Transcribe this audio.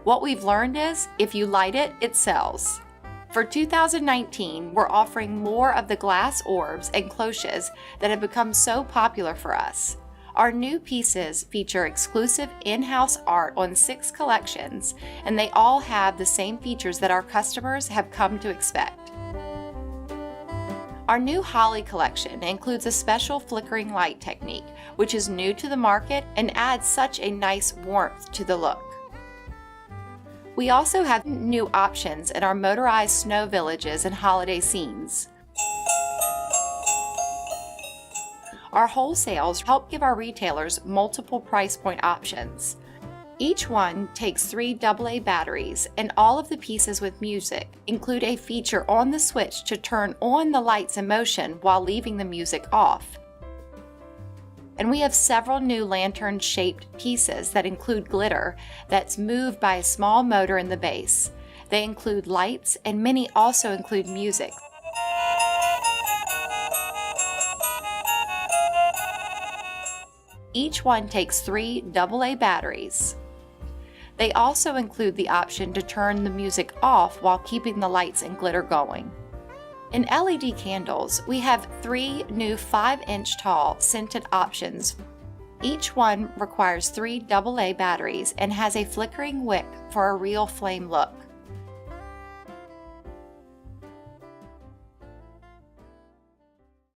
What we've learned is, if you light it, it sells. For 2019, we're offering more of the glass orbs and cloches that have become so popular for us. Our new pieces feature exclusive in-house art on 6 collections, and they all have the same features that our customers have come to expect. Our new Holly collection includes a special flickering light technique, which is new to the market and adds such a nice warmth to the look. We also have new options in our motorized snow villages and holiday scenes. Our wholesales help give our retailers multiple price point options. Each one takes 3 AA batteries, and all of the pieces with music include a feature on the switch to turn on the lights in motion while leaving the music off. And we have several new lantern-shaped pieces that include glitter that's moved by a small motor in the base. They include lights, and many also include music. Each one takes 3 AA batteries. They also include the option to turn the music off while keeping the lights and glitter going. In LED candles, we have 3 new 5-inch tall scented options. Each one requires 3 AA batteries and has a flickering wick for a real flame look.